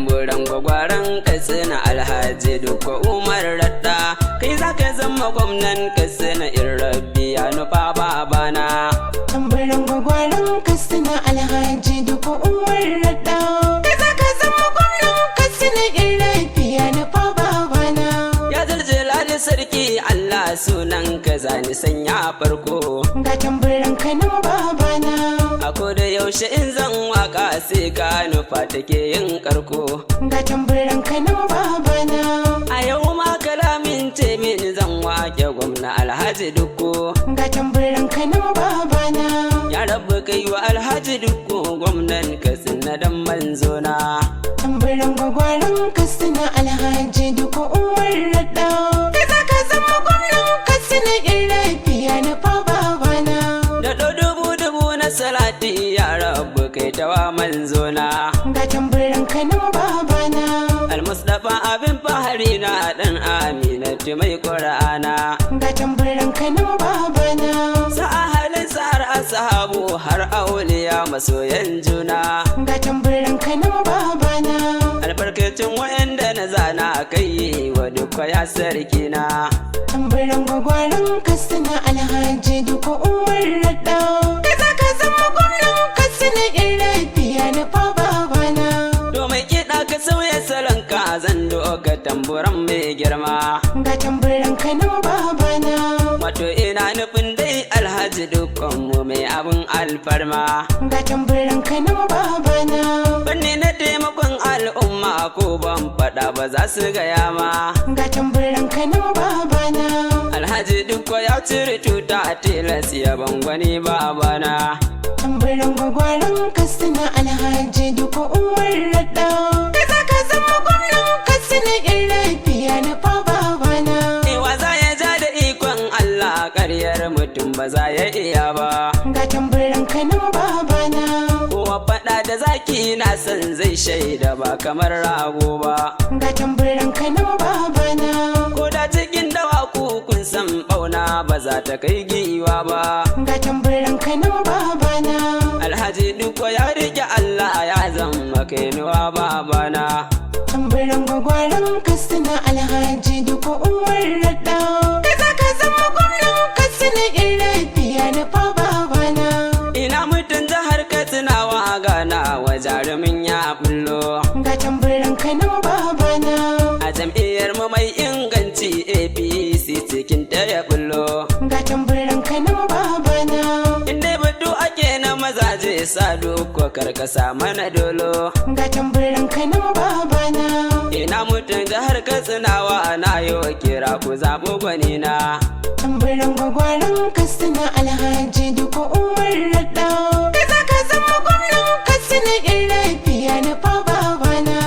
tamburan gwagwaren Katsina Alhaji Dukko Umar Radda, kai zaka zama gwamnan Katsina in Rabbi ya nufa babana. Tamburan gwagwaren Katsina Alhaji Dukko Umar Radda, kai zaka zama gwamnan Katsina in Rabbi ya nufa babana. Ya Zuljalali sarki Allah sunan ka zani sanya farko, ga tamburan kanin babana. a koda yaushe in zan waka sai ka nufa take yin karko, ga tamburan kanin babana. a yau ma kalamin ce min zan wake gwamna Alhaji Dukko, ga tamburan kanin babana. ya rabu kai wa Alhaji Dukko gwamnan Katsina dan manzona. Tamburan gwagwaren Katsina Alhaji Dukko Umar Radda, kai zaka zama gwamnan Katsina in Rabbi ya nufa babana. Da dubu na salati ya rabu kai tawa manzona. Ga tamburan kanin babana. Al-Mustapha abin fahari na dan Aminatu mai Qur'ana. Ga tamburan kanin babana. Sa'a halin har ashabu har auliya masoyan juna. Ga tamburan kanin babana. Albarkacin wayanda na zana kai wa duka ya sarki na. Tamburan gwagwaren Katsina Alhaji Dukko Umar Radda, kai zaka zama gwamnan Katsina in Rabbi ya nufa babana. Domin kiɗa ka sauya salonka zan doka tamburan mai girma. Ga tamburan kanin babana. Wato ina nufin dai Alhaji Dukkan mu mai abin alfarma. Ga tamburan kanin babana. Banne na taimakon al'umma ko ban faɗa ba za su gaya ma. Ga tamburan kanin babana. Alhaji Dukko ya cire tuta a tilas ya bangwani babana. Tamburan gwagwaren Katsina Alhaji Dukko Umar Radda, kai zaka zama gwamnan Katsina in Rabbi ya nufa babana. Ewa za ya ja da ikon Allah ƙaryar mutum ba za ya iya ba. Ga tamburan kanin babana. Kowa faɗa da zaki na san zai shaida ba kamar rago ba. Ga tamburan kanin babana. Ko da cikin dawaku kun san ɓauna ba za ta kai giwa ba. Ga tamburan kanin babana. Alhaji Dukko ya rike Allah ya zama kainuwa babana. Tamburan gwagwaren Katsina Alhaji Dukko Umar Radda, kai zaka zama gwamnan Katsina in Rabbi ya nufa babana. Ina mutum jihar Katsinawa gana wa jarumin ya bullo. Ga tamburan kanin babana. A jam'iyyar mu mai inganci APC cikin ta ya bullo. Ga tamburan kanin babana. Inda batu ake na mazaje sa Dukko karkasa mana dolo. Ga tamburan kanin babana. Ina mutum jihar Katsinawa na yo kira ku zaɓi gwanina. Tamburan gwagwaren Katsina Alhaji Dukko Umar Radda, kai zaka zama gwamnan Katsina in Rabbi ya nufa babana.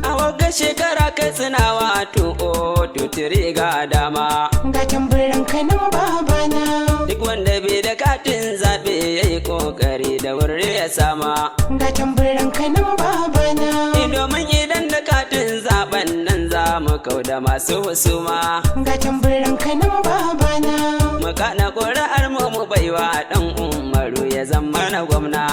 A wagga shekara Katsinawa tuturi ga dama. Ga tamburan kanin babana. Duk wanda bai da katin zaɓe ya yi ƙoƙari da wuri ya sama. Ga tamburan kanin babana. Domin idan da katin zaɓen nan za mu kauda masu husuma. Ga tamburan kanin babana. Mu kana ƙuri'ar mu baiwa ɗan Umaru ya zama na gwamna.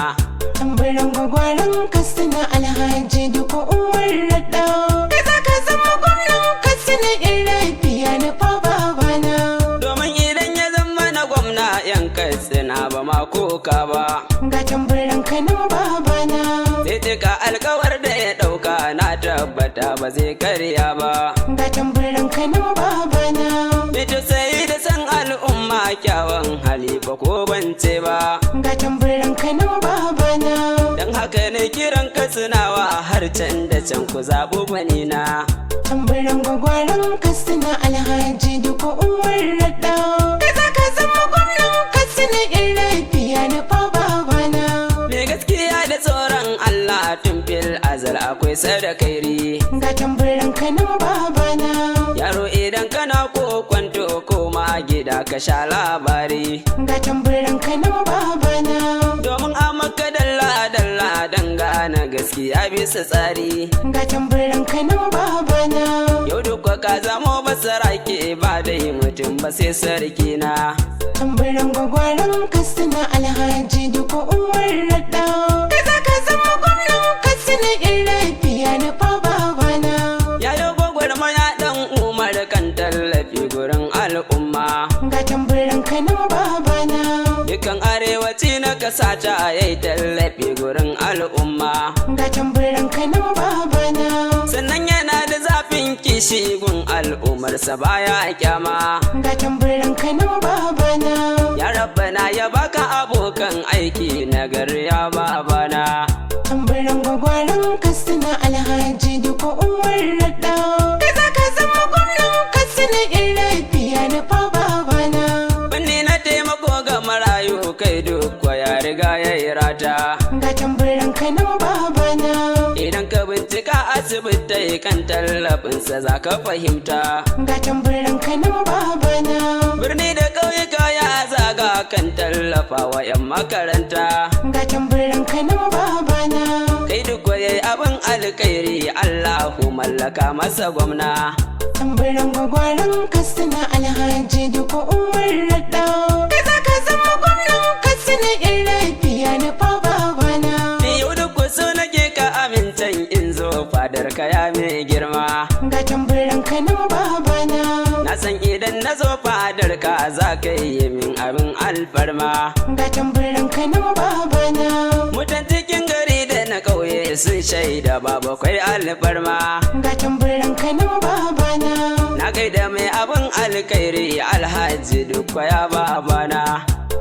Tamburan gwagwaren Katsina Alhaji Dukko Umar Radda, kai zaka zama gwamnan Katsina in Rabbi ya nufa babana. Domin idan ya zama na gwamna yan Katsina ba ma koka ba. Ga tamburan kanin babana. Sai cika alkawar da ya ɗauka na tabbata ba zai karya ba. Ga tamburan kanin babana. Mita sai da san al'umma kyawun hali ba ko bance ba. Ga tamburan kanin babana. Don haka ne kiran Katsinawa har can da can ku zaɓi gwanina. Tamburan gwagwaren Katsina Alhaji Dukko Umar Radda, kai zaka zama gwamnan Katsina in Rabbi ya nufa babana. Me gaskiya da tsoron Allah tun fil azal akwai sadakairi. Ga tamburan kanin babana. Yaro idan kana ko kwanto ko ma gida ka sha labari. Ga tamburan kanin babana. Domin a maka dalla dangana gaskiya bisa tsari. Ga tamburan kanin babana. Yau duka ka zamo basarake ba dai mutum ba sai sarki na. Tamburan gwagwaren Katsina Alhaji Dukko Umar Radda, kai zaka zama gwamnan Katsina in Rabbi ya nufa babana. ka sata yayi tallafi gurin al'umma. Ga tamburan kanan babana. Sannan yana da zafin kishi gun al'ummarsa baya kyama. Ga tamburan kanan babana. Ya rabbana ya baka abokan aiki nagari ya babana. Tamburan gwagwaren Katsina Alhaji Dukko Umar Radda. Kai za ka zama gwamnan Katsina in lafiya na fa babana. Banni na taimako ga marayu kai Dukko ya riga ya yi rata. Ga tamburan kanan babana. Idan ka bincika asibitai kan tallafinsa za ka fahimta. Ga tamburan kanan babana. Birni da ƙauyuka ya zaga kan tallafa wa 'yan makaranta. Ga tamburan kanan babana. Kai Dukko yayi abin alkhairi Allahu mallaka masa gwamna. Tamburan gwagwaren Katsina Alhaji Dukko Umar Radda. Kai za ka zama gwamnan Katsina in lafiya na fa babana. Yau Dukko so nake ka amintan in zo fadar ka ya mai girma. Ga tamburan kanan babana. Na san idan na zo fadar ka za ka yi min abin alfarma. Ga tamburan kanan babana. Mutan cikin gari da na ƙauye sun shaida babu kwai alfarma. Ga tamburan kanan babana. Na gaida mai abin alkhairi Alhaji Dukko ya babana.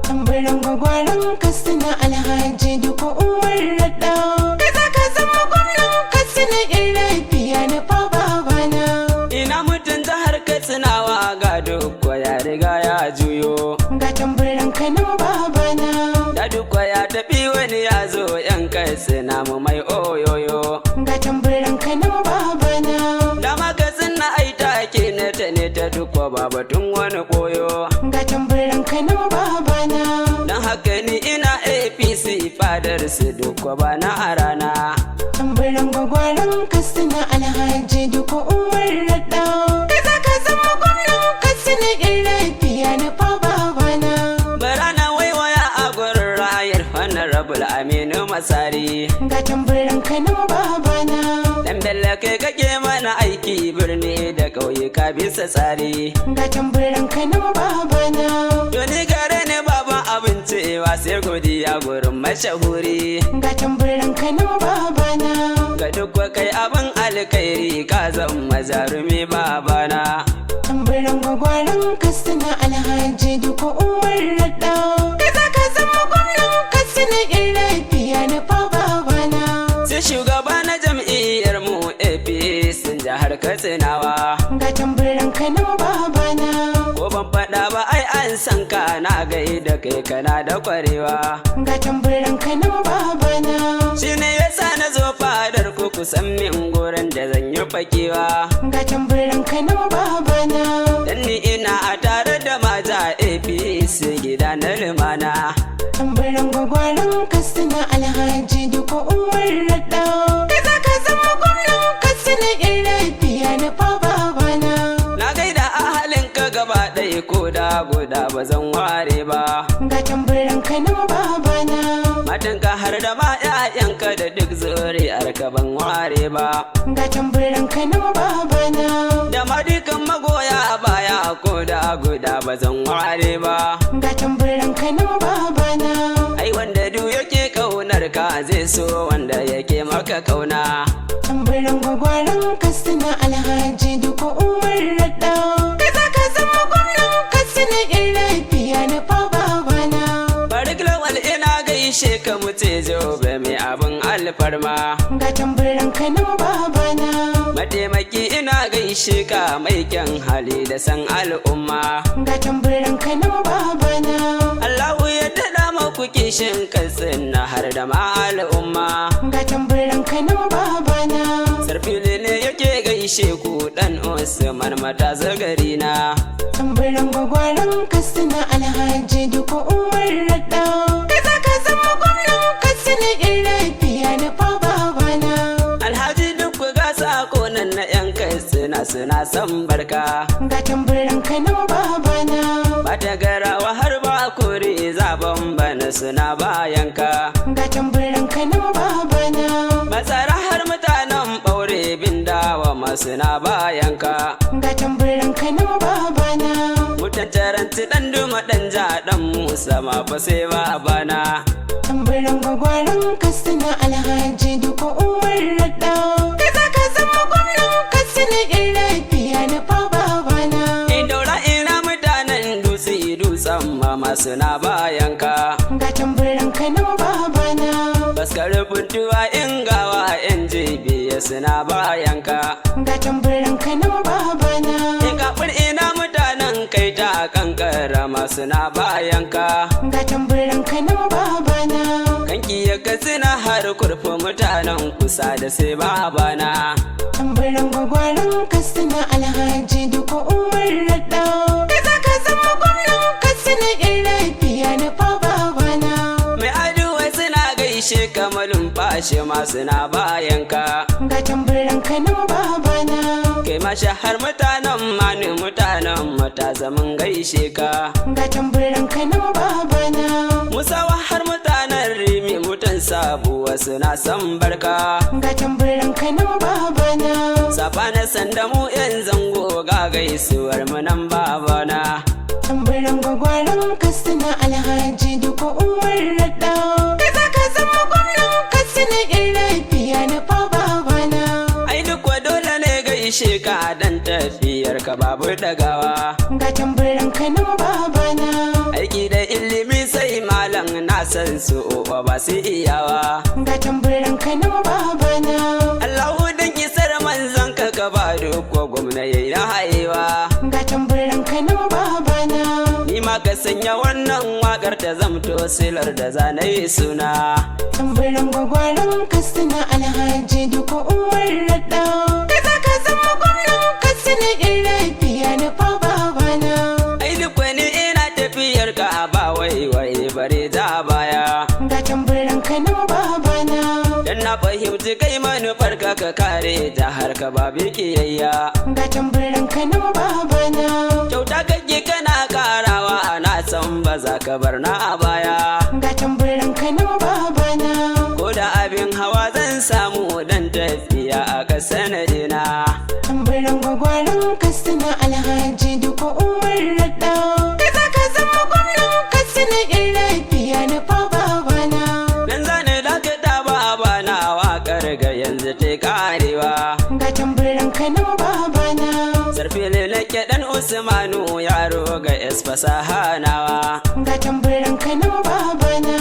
Tamburan gwagwaren Katsina Alhaji Dukko Umar Radda. Kai za ka zama gwamnan Katsina in lafiya na fa babana. Ina mutum jihar Katsinawa ga Dukko ya riga ya juyo. Ga tamburan kanan babana. Da Dukko ya tafi wani ya zo 'yan Katsina mu mai oyoyo. Ga tamburan kanan babana. Dama Katsina ai take na ta ne ta Dukko ba batun wani koyo. Ga tamburan kanan babana. Dan haka ni ina APC fadar su Dukko ba na a rana. Tamburan gwagwaren Katsina Alhaji Dukko Umar Radda. Kai za ka zama gwamnan Katsina in lafiya na fa babana. Bara na waiwaya a gurin rayar Honorable Aminu Masari. Ga tamburan kanan babana. Dan Bello kai kake mana aiki birni da ƙauyuka bisa tsari. Ga tamburan kanan babana. Doni gare ne baban abinci wa sai godiya gurin mashahuri. Ga tamburan kanan babana. Ga Dukko kai abin alkhairi ka zama jarumi babana. Tamburan gwagwaren Katsina Alhaji Dukko Umar Radda. Kai za ka zama gwamnan Katsina in lafiya na fa babana. Sai shugaba na jam'iyyar mu APC jihar Katsinawa. Ga tamburan kanan babana. Ko ban faɗa ba ai an san ka na gaida kai kana da kwarewa. Ga tamburan kanan babana. Shi ne yasa na zo fadar ku kusan min gurin da zan yi fakewa. Ga tamburan kanan babana. Dan ni ina a tare da mata APC gida na lumana. Tamburan gwagwaren Katsina Alhaji Dukko Umar Radda. Kai za ka zama gwamnan Katsina in lafiya na fa babana. Na gaida ahalin ka gaba ɗaya ko da guda ba zan ware ba. Ga tamburan kanan babana. Matan ka har da ma 'ya'yanka da duk zuri'ar ka ban ware ba. Ga tamburan kanan babana. Da ma dukan magoya baya ko da guda ba zan ware ba. Ga tamburan kanan babana. Ai wanda duk yake kaunar ka zai so wanda yake maka kauna. Tamburan gwagwaren Katsina Alhaji Dukko Umar Radda. Kai za ka zama gwamnan Katsina in lafiya na fa babana. Barik lawal ina gaishe ka muce jobe mai abin alfarma. Ga tamburan kanan babana. Mataimaki ina gaishe ka mai kyan hali da san al'umma. Ga tamburan kanan babana. Allahu ya daɗa maku kishin Katsina har da ma al'umma. Ga tamburan kanan babana. Sarfili ne yake gaishe ku dan Usman mata zagari na. Tamburan gwagwaren Katsina Alhaji Dukko Umar Radda. Kai za ka zama gwamnan Katsina in lafiya na fa babana. Alhaji Dukko ga sako nan na 'yan Katsina suna son barka. Ga tamburan kanan babana. Bata garawa har ba kore zaben bana suna bayanka. Ga tamburan kanan babana. Matsara har mutanen ɓaure bindawa masu na bayanka. Ga tamburan kanan babana. Mutan taranti ɗan duma ɗan ja ɗan Musa ma fa sai babana. tamburan gwagwaren Katsina Alhaji Dukko Umar Radda. Kai za ka zama gwamnan Katsina in lafiya na fa babana. Daura ina mutanen dutsen mama suna bayanka. Ga tamburan kanan babana. Baskar buntuwa in gawa in jibiya suna bayanka. Ga tamburan kanan babana. Kafin ina mutanen kai ta kankara suna bayanka. Ga tamburan kanan babana. Kanki ya Katsina har kurfa mutanen kusa da sai babana. Tamburan gwagwaren Katsina Alhaji Dukko Umar Radda. Kai za ka zama gwamnan Katsina in lafiya na fa babana. Mai aduwa suna gaishe kamalin fashe suna bayanka. Ga tamburan kanan babana. Kai ma shahar mutanen mani mutanen mata zaman gaishe ka. Ga tamburan kanan babana. Musawa har mutanen rimi mutan sabuwa suna son barka. Ga tamburan kanan babana. Safana sanda mu yan zango ga gaisuwar mu nan babana. Tamburan gwagwaren Katsina Alhaji Dukko Umar Radda. Kai za ka zama gwamnan Katsina in lafiya na fa babana. Ai duk wa dole ne gaishe ka dan tafiyar ka babu dagawa. Ga tamburan kanan babana. Aiki da ilimi sai malam na san su ba su iyawa. Ga tamburan kanan babana. Allahu dan isar manzon ka ba duk wa gwamna yayi haiwa. Ga tamburan kanan babana. Ni ma ka sanya wannan wakar ta zamto silar da zanayi suna. Tamburan gwagwaren Katsina Alhaji Dukko Umar Radda. Kai za ka zama gwamnan Katsina in lafiya na fa babana. Ai duk wani ina tafiyar ka ba wai bare ta baya. Ga tamburan kanan babana. Dan na fahimci kai manufar ka kare ta har ka ba bikiyayya. Ga tamburan kanan babana. Kyauta kake kana karawa ana san ba za ka bar na a baya. Ga tamburan kanan babana. Ko da abin hawa zan samu dan tafiya a kasanadina. Tamburan gwagwaren Katsina Alhaji Dukko Umar Radda. Kai za ka zama gwamnan Katsina in lafiya na fa babana. Dan zane dakata babana wakar ga yanzu ta karewa. Ga tamburan kanan babana. Sarfili nake dan Usmanu yaro ga fasaha nawa. Ga tamburan kanan babana.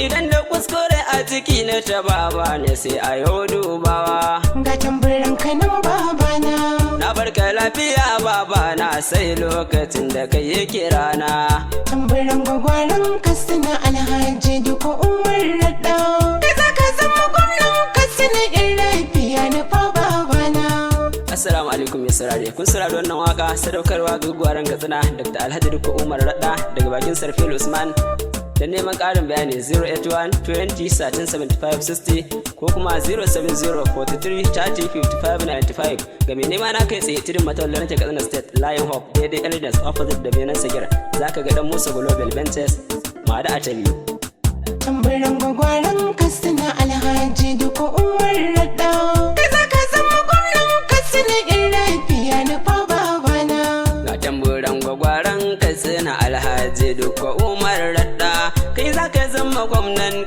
Idan da kuskure a ciki na ta baba ne sai a yau dubawa. Ga tamburan kanan babana. Na barka lafiya babana sai lokacin da kai yi kirana. Tamburan gwagwaren Katsina Alhaji Dukko Umar Radda. Kai za ka zama gwamnan Katsina in lafiya na fa babana. Assalamu alaikum ya saurare. Kun saurari wannan waka sadaukarwa ga gwagwaren Katsina Dr. Alhaji Dukko Umar Radda daga bakin Sarfil Usman. Da neman ƙarin bayani 081 20 13 75 60 ko kuma 070 43 30 55 95. Ga mai nema na kai tsaye tirin mataular ta Katsina State Lion Hawk daidai Elders opposite da Benin Sagir. Za ka ga dan Musa Global Ventures ma da atali. Tamburan gwagwaren Katsina Alhaji Dukko Umar Radda. Kai za ka zama gwamnan Katsina in lafiya na fa babana. Ga tamburan gwagwaren Katsina Alhaji Dukko Umar Radda. Kai za ka zama gwamnan